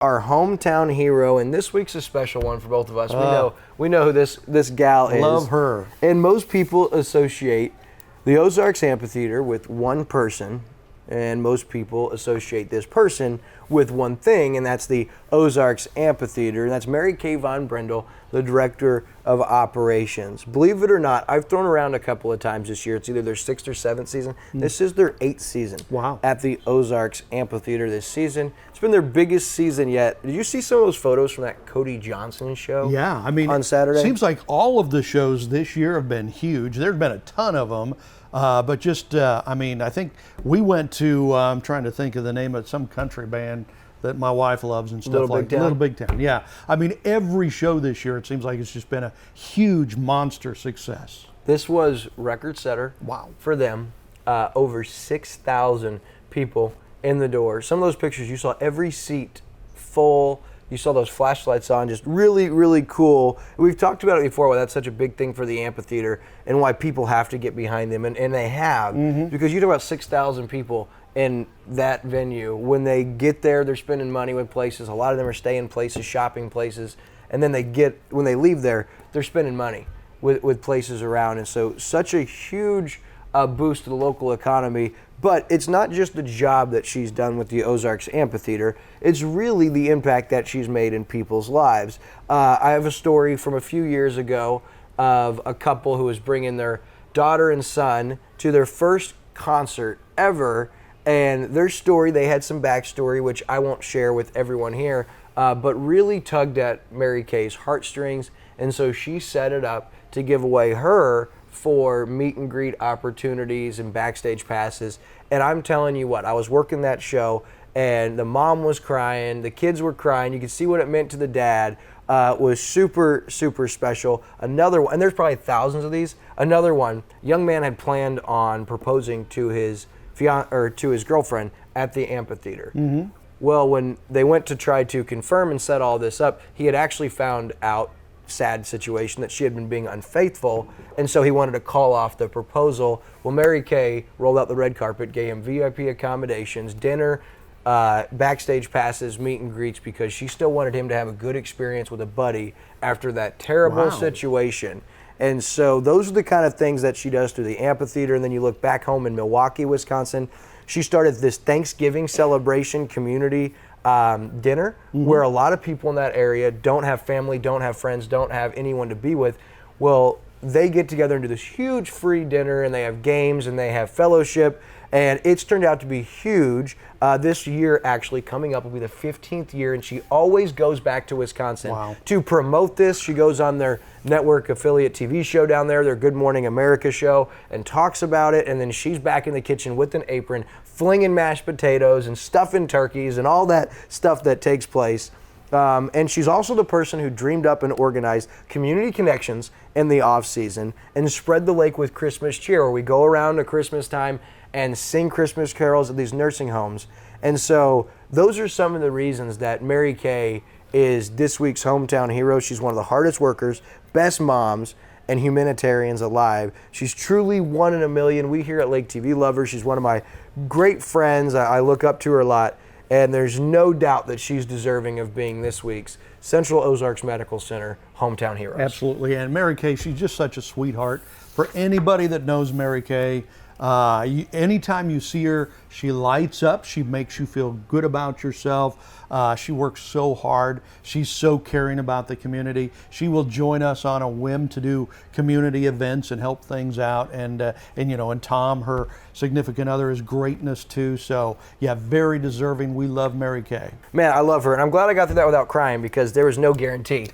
our hometown hero, and this week's a special one for both of us. We know who this gal is. Love her. And most people associate the Ozarks Amphitheater with one person, and most people associate this person with one thing, and that's the Ozarks Amphitheater, and that's Mary Kay Von Brendel, the Director of Operations. Believe it or not, I've thrown around a couple of times this year. It's either their 6th or 7th season. This is their 8th season at the Ozarks Amphitheater this season. It's been their biggest season yet. Did you see some of those photos from that Cody Johnson show? Yeah, I mean, on Saturday? Seems like all of the shows this year have been huge. There's been a ton of them. But just, I mean, I think we went to, I'm trying to think of the name of some country band that my wife loves and stuff like that. Little Big Town. Yeah. I mean, every show this year, it seems like it's just been a huge monster success. This was record setter for them. Over 6,000 people in the door. Some of those pictures, you saw every seat full. You saw those flashlights on, just really, really cool. We've talked about it before, why that's such a big thing for the amphitheater and why people have to get behind them, and they have, because you talk about 6,000 people in that venue. When they get there, they're spending money with places. A lot of them are staying places, shopping places, and then when they leave there, they're spending money with places around. And so such a huge boost to the local economy. But it's not just the job that she's done with the Ozarks Amphitheater. It's really the impact that she's made in people's lives. I have a story from a few years ago of a couple who was bringing their daughter and son to their first concert ever. And their story, they had some backstory, which I won't share with everyone here, but really tugged at Mary Kay's heartstrings. And so she set it up to give away her for meet and greet opportunities and backstage passes. And I'm telling you what, I was working that show and the mom was crying, the kids were crying, you could see what it meant to the dad. It was super, super special. Another one, and there's probably thousands of these. Another one, young man had planned on proposing to his girlfriend at the amphitheater. Well, when they went to try to confirm and set all this up, he had actually found out, sad situation, that she had been being unfaithful, and so he wanted to call off the proposal. Well, Mary Kay rolled out the red carpet, gave him VIP accommodations, dinner, backstage passes, meet and greets, because she still wanted him to have a good experience with a buddy after that terrible situation. And so those are the kind of things that she does through the amphitheater. And then you look back home in Milwaukee, Wisconsin, she started this Thanksgiving celebration community dinner where a lot of people in that area don't have family, don't have friends, don't have anyone to be with. Well, they get together and do this huge free dinner, and they have games and they have fellowship, and it's turned out to be huge. This year, actually, coming up will be the 15th year, and she always goes back to Wisconsin to promote this. She goes on their network affiliate TV show down there, their Good Morning America show, and talks about it, and then she's back in the kitchen with an apron, flinging mashed potatoes and stuffing turkeys and all that stuff that takes place. And she's also the person who dreamed up and organized Community Connections in the off-season and spread the lake with Christmas cheer, where we go around at Christmas time and sing Christmas carols at these nursing homes. And so those are some of the reasons that Mary Kay is this week's hometown hero. She's one of the hardest workers, best moms, and humanitarians alive. She's truly one in a million. We here at Lake TV love her. She's one of my great friends. I look up to her a lot. And there's no doubt that she's deserving of being this week's Central Ozarks Medical Center hometown hero. Absolutely. And Mary Kay, she's just such a sweetheart. For anybody that knows Mary Kay, anytime you see her, she lights up. She makes you feel good about yourself. She works so hard. She's so caring about the community. She will join us on a whim to do community events and help things out. And Tom, her significant other, is greatness too. So yeah, very deserving. We love Mary Kay. Man, I love her, and I'm glad I got through that without crying, because there was no guarantee